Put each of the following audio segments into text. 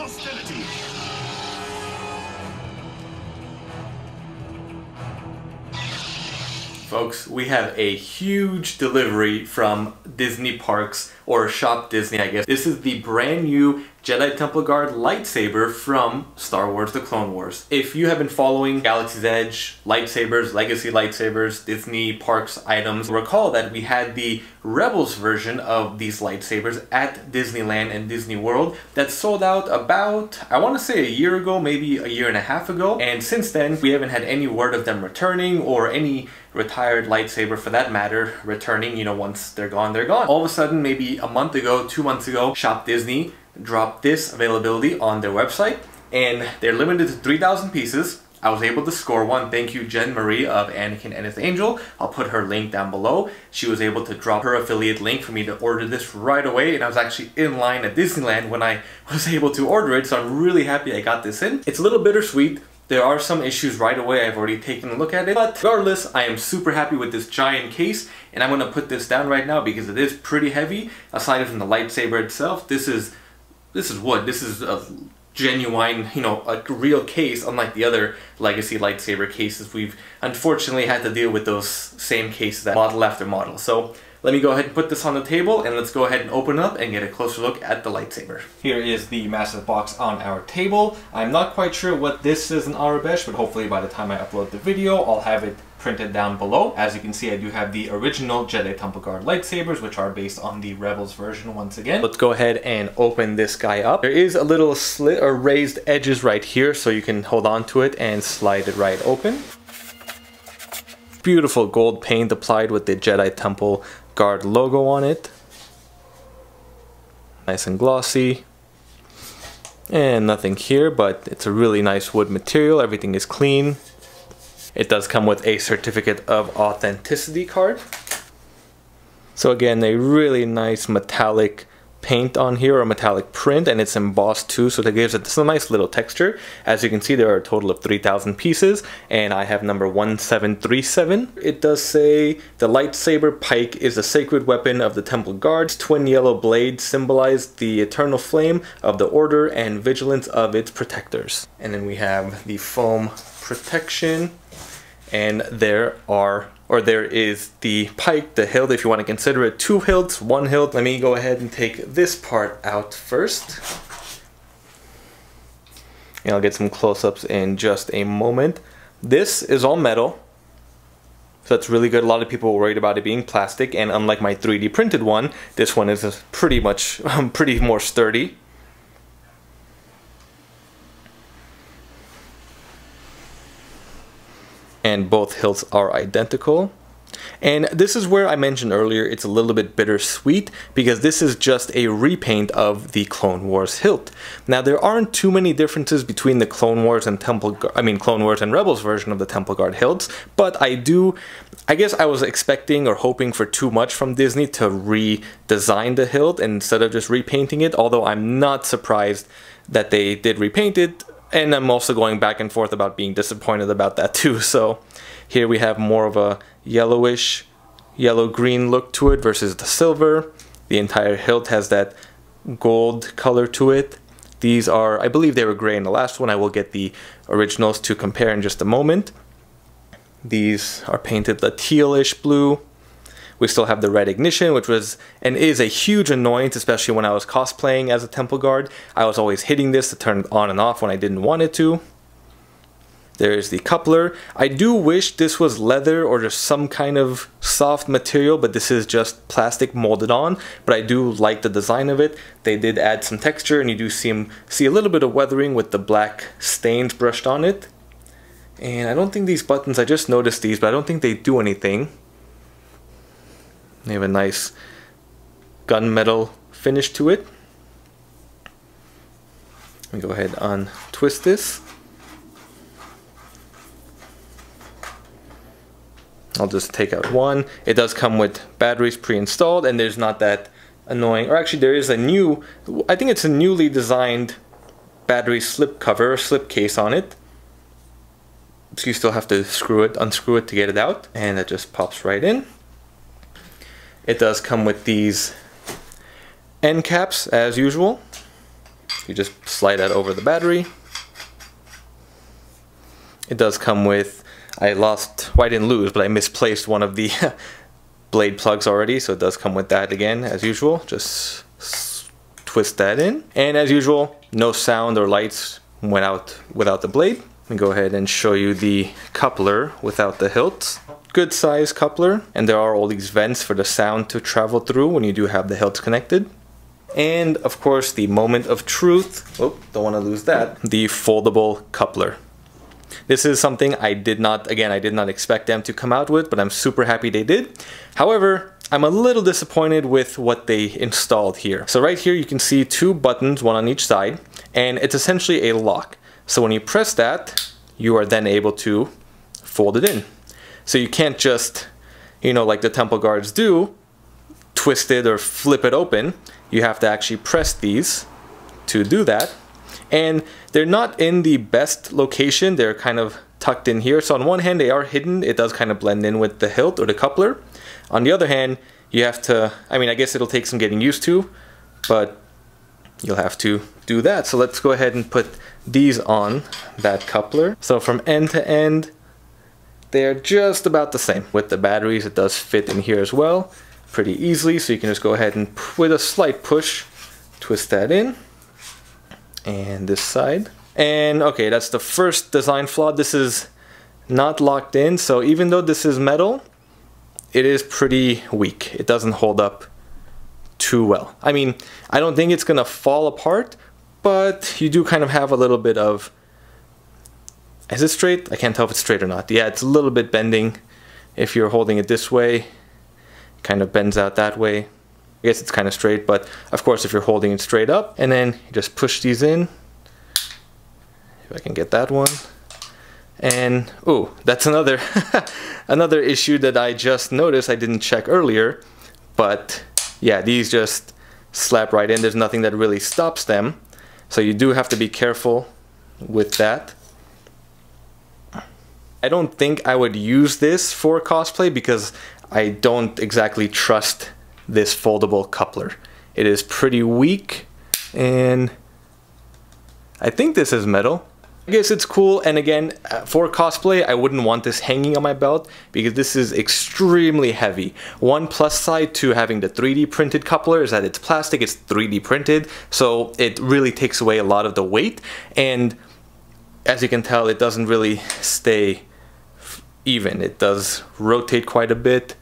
hostility. Folks, we have a huge delivery from Disney Parks, or Shop Disney, I guess. This is the brand new Jedi Temple Guard lightsaber from Star Wars The Clone Wars. If you have been following Galaxy's Edge, lightsabers, legacy lightsabers, Disney Parks items, recall that we had the Rebels version of these lightsabers at Disneyland and Disney World that sold out about, I want to say a year ago, maybe a year and a half ago. And since then, we haven't had any word of them returning, or any retired lightsaber for that matter returning. You know, once they're gone, they're gone. All of a sudden, maybe a month ago, 2 months ago, Shop Disney dropped this availability on their website, and they're limited to 3,000 pieces. I was able to score one. Thank you, JenMarie of Anakin and His Angel. I'll put her link down below. She was able to drop her affiliate link for me to order this right away, and I was actually in line at Disneyland when I was able to order it, so I'm really happy I got this in. It's a little bittersweet. There are some issues right away. I've already taken a look at it, but regardless, I am super happy with this giant case, and I'm going to put this down right now because it is pretty heavy. Aside from the lightsaber itself, this is wood. This is a genuine, you know, a real case, unlike the other legacy lightsaber cases. We've unfortunately had to deal with those same cases, that model after model. So let me go ahead and put this on the table, and let's go ahead and open it up and get a closer look at the lightsaber. Here is the massive box on our table. I'm not quite sure what this is in Arabesh, but hopefully by the time I upload the video, I'll have it printed down below. As you can see, I do have the original Jedi Temple Guard lightsabers, which are based on the Rebels version once again. Let's go ahead and open this guy up. There is a little slit or raised edges right here, so you can hold on to it and slide it right open. Beautiful gold paint applied with the Jedi Temple Guard logo on it. Nice and glossy. And nothing here, but it's a really nice wood material. Everything is clean. It does come with a certificate of authenticity card. So again, a really nice metallic paint on here, or metallic print, and it's embossed too, so that gives it this nice little texture. As you can see, there are a total of 3,000 pieces, and I have number 1737. It does say the lightsaber pike is a sacred weapon of the Temple Guards. Twin yellow blades symbolize the eternal flame of the order and vigilance of its protectors. And then we have the foam protection, and there is the pike, the hilt, if you want to consider it. 2 hilts, 1 hilt. Let me go ahead and take this part out first. And I'll get some close-ups in just a moment. This is all metal, so that's really good. A lot of people were worried about it being plastic, and unlike my 3D printed one, this one is pretty more sturdy. And both hilts are identical. And this is where I mentioned earlier it's a little bit bittersweet, because this is just a repaint of the Clone Wars hilt. Now, there aren't too many differences between the Clone Wars and Clone Wars and Rebels version of the Temple Guard hilts, but I guess I was expecting or hoping for too much from Disney to redesign the hilt instead of just repainting it, although I'm not surprised that they did repaint it. And I'm also going back and forth about being disappointed about that too. So here we have more of a yellowish, yellow-green look to it versus the silver. The entire hilt has that gold color to it. These are, I believe they were gray in the last one. I will get the originals to compare in just a moment. These are painted the tealish blue. We still have the red ignition, which was and is a huge annoyance, especially when I was cosplaying as a Temple Guard. I was always hitting this to turn it on and off when I didn't want it to. There's the coupler. I do wish this was leather or just some kind of soft material, but this is just plastic molded on. But I do like the design of it. They did add some texture, and you do see a little bit of weathering with the black stains brushed on it. And I don't think these buttons, I just noticed these, but I don't think they do anything. They have a nice gunmetal finish to it. Let me go ahead and untwist this. I'll just take out one. It does come with batteries pre-installed, and there's not that annoying, or actually there is a new, I think it's a newly designed battery slip cover, or slip case on it. So you still have to unscrew it to get it out, and it just pops right in. It does come with these end caps as usual. You just slide that over the battery. It does come with, I didn't lose, but I misplaced one of the blade plugs already, so it does come with that again, as usual. Just twist that in. And as usual, no sound or lights went out without the blade. Let me go ahead and show you the coupler without the hilts. Good size coupler, and there are all these vents for the sound to travel through when you do have the hilts connected. And of course, the moment of truth, oh, don't want to lose that, the foldable coupler. This is something I did not expect them to come out with, but I'm super happy they did. However, I'm a little disappointed with what they installed here. So right here you can see two buttons, one on each side, and it's essentially a lock. So when you press that, you are then able to fold it in. So you can't just, you know, like the temple guards do, twist it or flip it open. You have to actually press these to do that. And they're not in the best location. They're kind of tucked in here. So on one hand, they are hidden. It does kind of blend in with the hilt or the coupler. On the other hand, you have to, I mean, I guess it'll take some getting used to, but you'll have to do that. So let's go ahead and put these on that coupler. So from end to end, they're just about the same. With the batteries, it does fit in here as well pretty easily. So you can just go ahead and, with a slight push, twist that in. And this side. And okay, that's the first design flaw. This is not locked in, so even though this is metal, it is pretty weak. It doesn't hold up too well. I mean, I don't think it's gonna fall apart, but you do kind of have a little bit of, is it straight? I can't tell if it's straight or not. Yeah, it's a little bit bending. If you're holding it this way, it kind of bends out that way. I guess it's kind of straight, but of course if you're holding it straight up, and then you just push these in. If I can get that one. And oh, that's another another issue that I just noticed. I didn't check earlier, but yeah, these just slap right in. There's nothing that really stops them, so you do have to be careful with that. I don't think I would use this for cosplay because I don't exactly trust this foldable coupler. It is pretty weak, and I think this is metal. I guess it's cool, and again, for cosplay, I wouldn't want this hanging on my belt because this is extremely heavy. One plus side to having the 3D printed coupler is that it's plastic, it's 3D printed, so it really takes away a lot of the weight, and as you can tell, it doesn't really stay even. It does rotate quite a bit,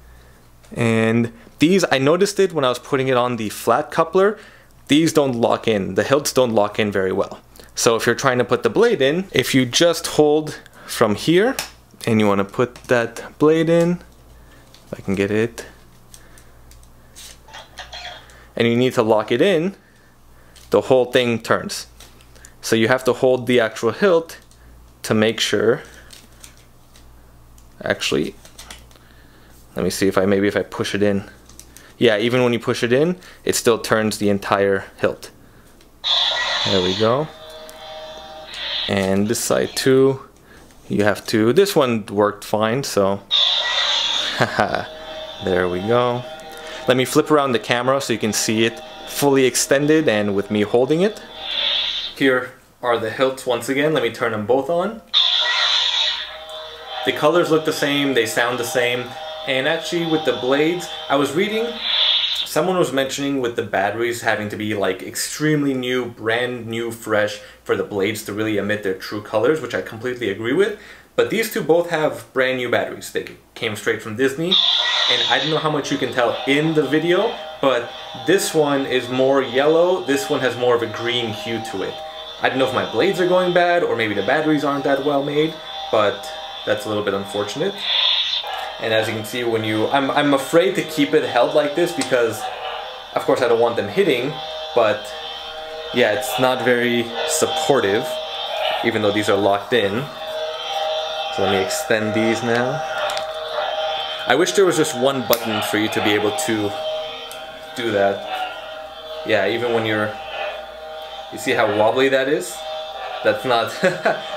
and these, I noticed it when I was putting it on the flat coupler, these don't lock in, the hilts don't lock in very well. So if you're trying to put the blade in, if you just hold from here and you want to put that blade in, if I can get it, and you need to lock it in, the whole thing turns. So you have to hold the actual hilt to make sure, actually, let me see if maybe if I push it in. Yeah, even when you push it in, it still turns the entire hilt. There we go. And this side too, you have to, this one worked fine, so haha, there we go. Let me flip around the camera so you can see it fully extended and with me holding it. Here are the hilts once again. Let me turn them both on. The colors look the same, they sound the same. And actually with the blades, I was reading, someone was mentioning with the batteries having to be like extremely new, brand new, fresh for the blades to really emit their true colors, which I completely agree with. But these two both have brand new batteries. They came straight from Disney. And I don't know how much you can tell in the video, but this one is more yellow, this one has more of a green hue to it. I don't know if my blades are going bad or maybe the batteries aren't that well made, but that's a little bit unfortunate. And as you can see, when you, I'm afraid to keep it held like this because, of course, I don't want them hitting, but yeah, it's not very supportive, even though these are locked in. So let me extend these now. I wish there was just one button for you to be able to do that. Yeah, even when you're, you see how wobbly that is? That's not,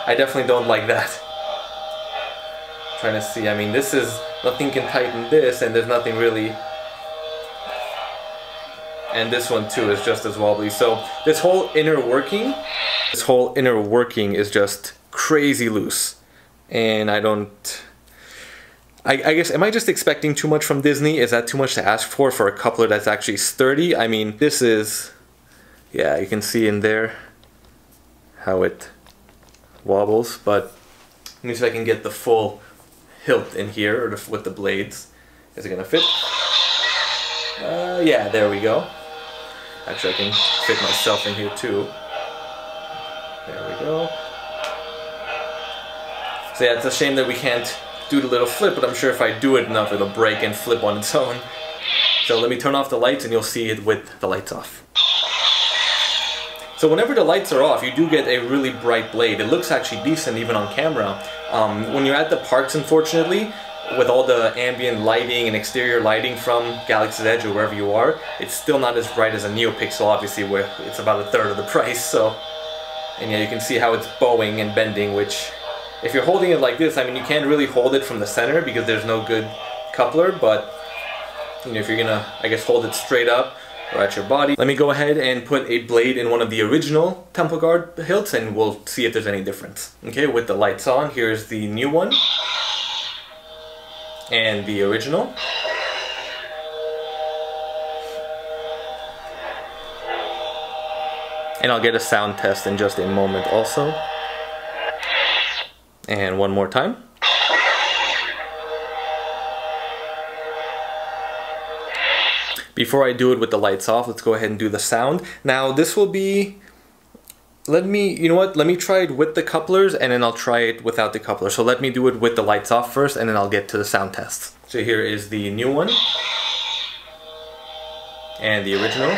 I definitely don't like that. Trying to see, I mean, this is, nothing can tighten this, and there's nothing really, and this one too is just as wobbly. So this whole inner working is just crazy loose, and I guess, am I just expecting too much from Disney? Is that too much to ask for a coupler that's actually sturdy? I mean, this is, yeah, you can see in there how it wobbles, but let me see if I can get the full hilt in here, or with the blades. Is it gonna fit? Yeah, there we go. Actually, I can fit myself in here too. There we go. So yeah, it's a shame that we can't do the little flip, but I'm sure if I do it enough, it'll break and flip on its own. So let me turn off the lights and you'll see it with the lights off. So whenever the lights are off, you do get a really bright blade. It looks actually decent even on camera. When you're at the parks, unfortunately, with all the ambient lighting and exterior lighting from Galaxy's Edge or wherever you are, it's still not as bright as a NeoPixel, obviously, where it's about 1/3 of the price. So, and yeah, you can see how it's bowing and bending, which, if you're holding it like this, I mean, you can't really hold it from the center because there's no good coupler, but you know, if you're gonna, I guess, hold it straight up or at your body. Let me go ahead and put a blade in one of the original Temple Guard hilts and we'll see if there's any difference. Okay, with the lights on, here's the new one and the original. And I'll get a sound test in just a moment also. And one more time. Before I do it with the lights off, let's go ahead and do the sound. Now this will be, you know what, let me try it with the couplers and then I'll try it without the coupler. So let me do it with the lights off first and then I'll get to the sound tests. So here is the new one and the original.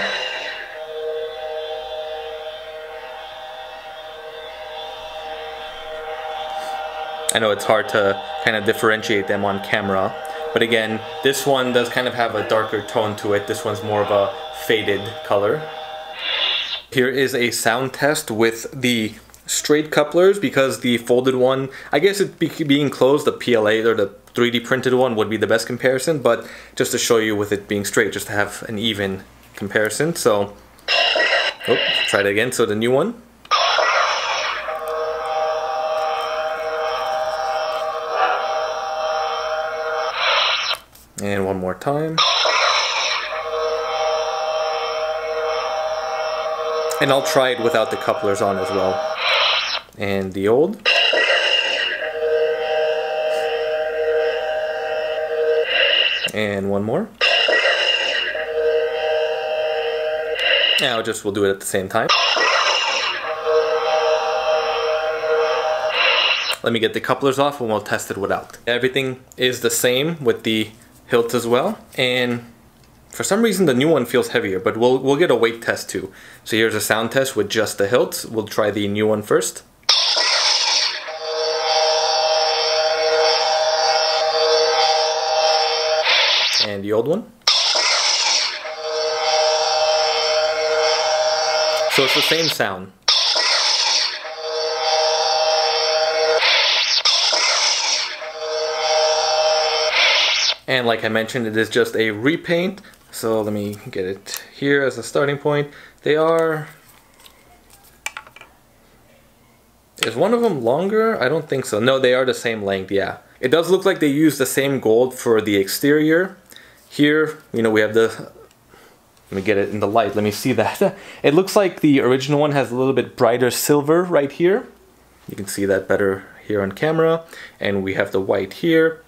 I know it's hard to kind of differentiate them on camera, but again, this one does kind of have a darker tone to it. This one's more of a faded color. Here is a sound test with the straight couplers, because the folded one, I guess it being closed, the PLA or the 3D printed one would be the best comparison, but just to show you with it being straight, just to have an even comparison. So, oh, try it again. So the new one. And one more time. And I'll try it without the couplers on as well. And the old. And one more. Now we'll do it at the same time. Let me get the couplers off and we'll test it without. Everything is the same with the hilt as well, and for some reason the new one feels heavier, but we'll get a weight test too. So here's a sound test with just the hilts. We'll try the new one first. And the old one. So it's the same sound. And like I mentioned, it is just a repaint. So let me get it here as a starting point. They are... Is one of them longer? I don't think so. No, they are the same length, yeah. It does look like they use the same gold for the exterior. Here, you know, we have the... Let me get it in the light. Let me see that. It looks like the original one has a little bit brighter silver right here. You can see that better here on camera. And we have the white here.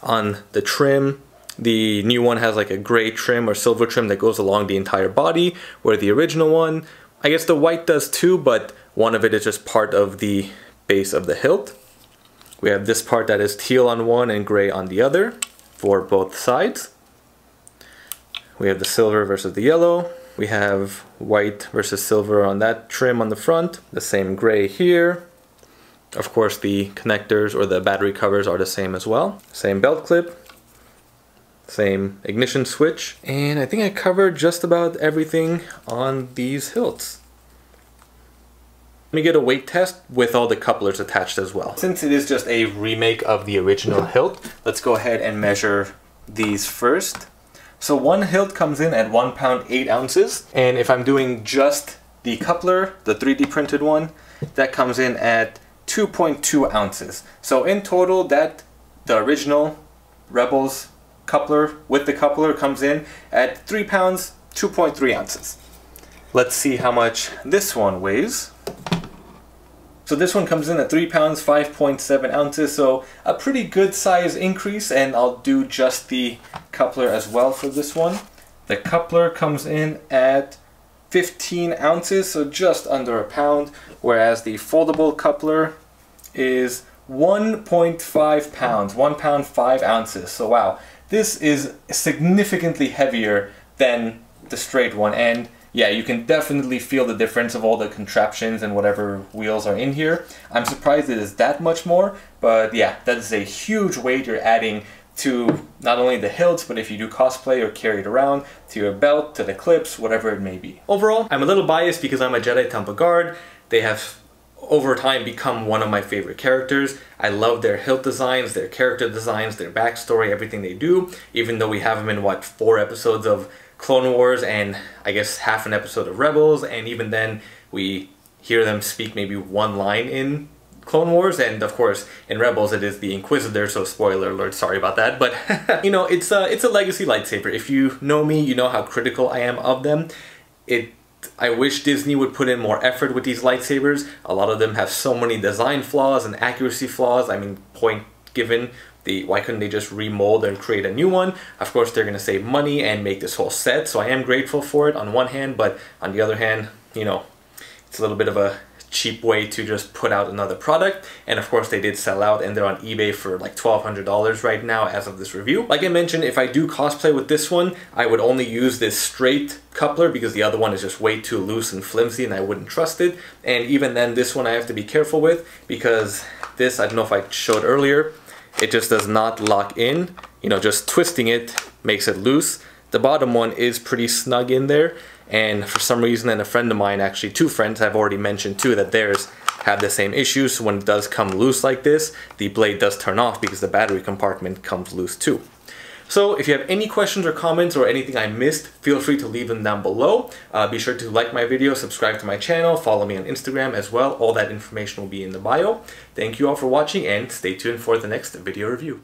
On the trim, the new one has like a gray trim or silver trim that goes along the entire body, where the original one, I guess the white does too, but one of it is just part of the base of the hilt. We have this part that is teal on one and gray on the other for both sides. We have the silver versus the yellow. We have white versus silver on that trim on the front. The same gray here. Of course, the connectors or the battery covers are the same as well. Same belt clip, same ignition switch, and I think I covered just about everything on these hilts. Let me get a weight test with all the couplers attached as well. Since it is just a remake of the original hilt, let's go ahead and measure these first. So one hilt comes in at 1 pound 8 ounces. And if I'm doing just the coupler, the 3D printed one, that comes in at 2.2 ounces. So in total, that the original Rebels coupler with the coupler comes in at 3 pounds, 2.3 ounces. Let's see how much this one weighs. So this one comes in at 3 pounds, 5.7 ounces, so a pretty good size increase, and I'll do just the coupler as well for this one. The coupler comes in at 15 ounces, so just under a pound, whereas the foldable coupler is 1.5 pounds, 1 pound 5 ounces. So wow, this is significantly heavier than the straight one, and yeah, you can definitely feel the difference of all the contraptions and whatever wheels are in here. I'm surprised it is that much more, but yeah, that is a huge weight you're adding to not only the hilts, but if you do cosplay or carry it around, to your belt, to the clips, whatever it may be. Overall, I'm a little biased because I'm a Jedi Temple Guard. They have over time become one of my favorite characters. I love their hilt designs, their character designs, their backstory, everything they do, even though we have them in what, 4 episodes of Clone Wars and I guess half an episode of Rebels, and even then we hear them speak maybe one line in Clone Wars, and of course in Rebels it is the Inquisitor, so spoiler alert, sorry about that, but you know, it's a legacy lightsaber. If you know me, you know how critical I am of them. I wish Disney would put in more effort with these lightsabers. A lot of them have so many design flaws and accuracy flaws. I mean, point given, why couldn't they just remold and create a new one? Of course, they're going to save money and make this whole set, so I am grateful for it on one hand, but on the other hand, you know, it's a little bit of a cheap way to just put out another product. And of course, they did sell out, and they're on eBay for like $1,200 right now as of this review. Like I mentioned, if I do cosplay with this one, I would only use this straight coupler because the other one is just way too loose and flimsy and I wouldn't trust it. And even then, this one I have to be careful with because this, I don't know if I showed earlier, it just does not lock in. You know, just twisting it makes it loose. The bottom one is pretty snug in there, and for some reason, and a friend of mine, actually 2 friends I've already mentioned too, that theirs have the same issue. So when it does come loose like this, the blade does turn off because the battery compartment comes loose too. So if you have any questions or comments or anything I missed, feel free to leave them down below. Be sure to like my video, subscribe to my channel, follow me on Instagram as well. All that information will be in the bio. Thank you all for watching, and stay tuned for the next video review.